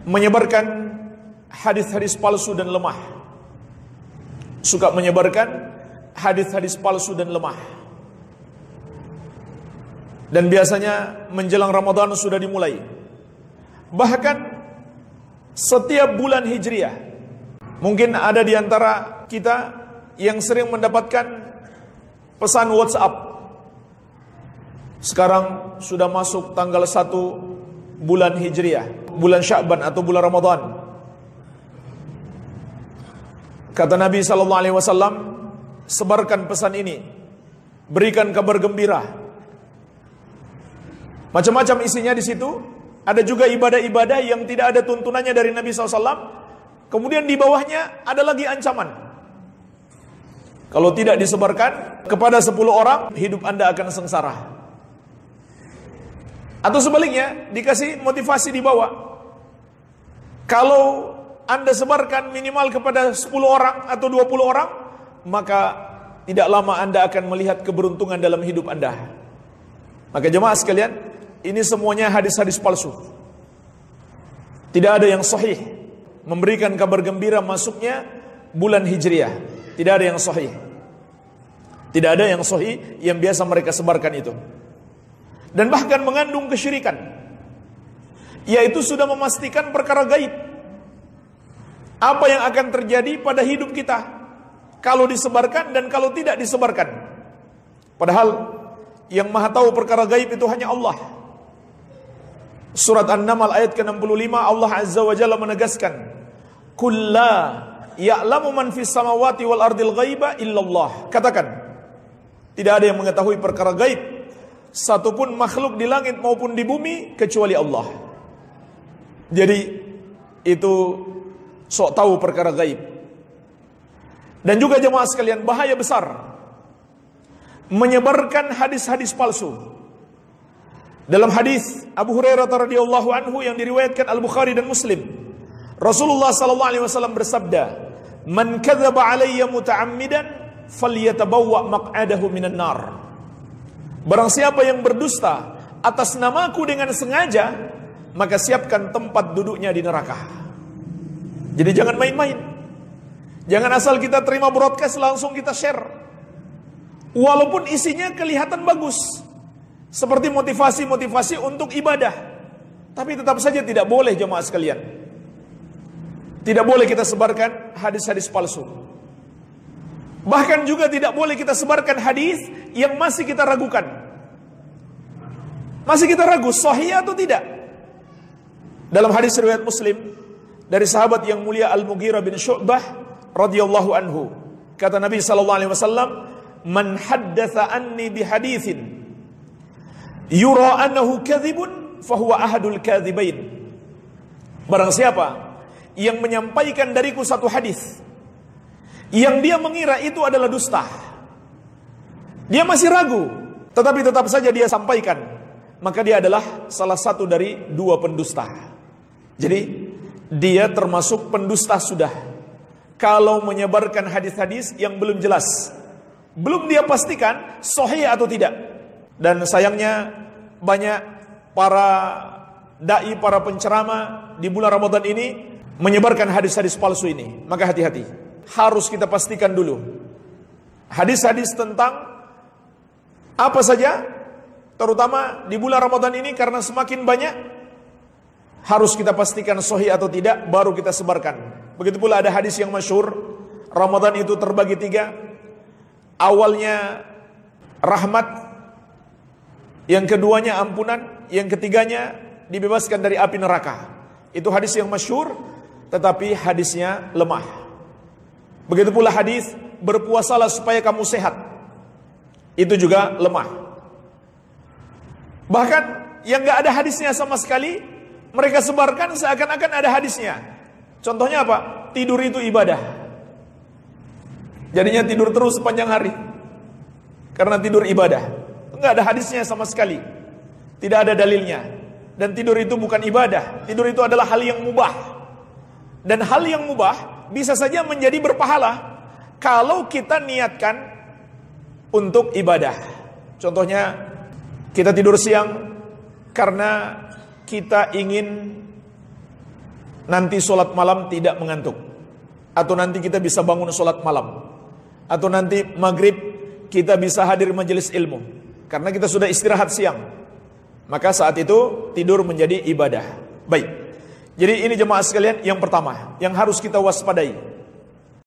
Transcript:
menyebarkan hadis-hadis palsu dan lemah. Suka menyebarkan hadis-hadis palsu dan lemah. Dan biasanya menjelang Ramadan sudah dimulai. Bahkan setiap bulan Hijriah. Mungkin ada di antara kita yang sering mendapatkan pesan WhatsApp. Sekarang sudah masuk tanggal 1 bulan Hijriah, bulan Sya'ban atau bulan Ramadan. Kata Nabi SAW, sebarkan pesan ini, berikan kabar gembira. Macam-macam isinya di situ. Ada juga ibadah-ibadah yang tidak ada tuntunannya dari Nabi SAW. Kemudian di bawahnya ada lagi ancaman. Kalau tidak disebarkan kepada 10 orang, hidup Anda akan sengsara. Atau sebaliknya, dikasih motivasi di bawah. Kalau Anda sebarkan minimal kepada 10 orang atau 20 orang, maka tidak lama Anda akan melihat keberuntungan dalam hidup Anda. Maka jemaah sekalian, ini semuanya hadis-hadis palsu. Tidak ada yang sahih memberikan kabar gembira masuknya bulan Hijriah. Tidak ada yang sahih. Tidak ada yang sahih yang biasa mereka sebarkan itu. Dan bahkan mengandung kesyirikan, yaitu sudah memastikan perkara gaib. Apa yang akan terjadi pada hidup kita kalau disebarkan dan kalau tidak disebarkan. Padahal yang maha tahu perkara gaib itu hanya Allah. Surat An-Naml ayat ke-65, Allah Azza wa Jalla menegaskan, "Kulla ya'lamu man fis samawati wal ardil ghaiba illallah." Katakan, tidak ada yang mengetahui perkara gaib satupun makhluk di langit maupun di bumi kecuali Allah. Jadi itu sok tahu perkara gaib. Dan juga jemaah sekalian, bahaya besar menyebarkan hadis-hadis palsu. Dalam hadis Abu Hurairah radhiyallahu anhu yang diriwayatkan Al-Bukhari dan Muslim, Rasulullah sallallahu alaihi wasallam bersabda, "Man kadzaba alayya muta'ammidan falyatabawwa maq'adahu minan nar." Barang siapa yang berdusta atas namaku dengan sengaja, maka siapkan tempat duduknya di neraka. Jadi jangan main-main. Jangan asal kita terima broadcast langsung kita share. Walaupun isinya kelihatan bagus, seperti motivasi-motivasi untuk ibadah, tapi tetap saja tidak boleh jemaah sekalian. Tidak boleh kita sebarkan hadis-hadis palsu. Bahkan juga tidak boleh kita sebarkan hadis yang masih kita ragukan. Masih kita ragu sahih atau tidak. Dalam hadis riwayat Muslim dari sahabat yang mulia Al-Mughirah bin Syu'bah radhiyallahu anhu, kata Nabi sallallahu alaihi wasallam, "Man haddatsa anni bi haditsin yura annahu kadzibun fahuwa ahadul kadzibain." Barang siapa yang menyampaikan dariku satu hadis yang dia mengira itu adalah dusta, dia masih ragu, tetapi tetap saja dia sampaikan, maka dia adalah salah satu dari dua pendusta. Jadi dia termasuk pendusta sudah. Kalau menyebarkan hadis-hadis yang belum jelas, belum dia pastikan sahih atau tidak. Dan sayangnya banyak para dai, para penceramah di bulan Ramadan ini menyebarkan hadis-hadis palsu ini. Maka hati-hati. Harus kita pastikan dulu hadis-hadis tentang apa saja, terutama di bulan Ramadan ini, karena semakin banyak, harus kita pastikan sahih atau tidak, baru kita sebarkan. Begitu pula ada hadis yang masyhur, Ramadan itu terbagi 3. Awalnya rahmat, yang keduanya ampunan, yang ketiganya dibebaskan dari api neraka. Itu hadis yang masyhur, tetapi hadisnya lemah. Begitu pula hadis berpuasalah supaya kamu sehat, itu juga lemah. Bahkan yang gak ada hadisnya sama sekali, mereka sebarkan seakan-akan ada hadisnya. Contohnya apa? Tidur itu ibadah. Jadinya tidur terus sepanjang hari karena tidur ibadah. Enggak ada hadisnya sama sekali, tidak ada dalilnya. Dan tidur itu bukan ibadah. Tidur itu adalah hal yang mubah. Dan hal yang mubah bisa saja menjadi berpahala kalau kita niatkan untuk ibadah. Contohnya, kita tidur siang karena kita ingin nanti sholat malam tidak mengantuk, atau nanti kita bisa bangun sholat malam, atau nanti maghrib kita bisa hadir majelis ilmu, karena kita sudah istirahat siang, maka saat itu tidur menjadi ibadah. Baik, jadi ini jemaah sekalian yang pertama yang harus kita waspadai.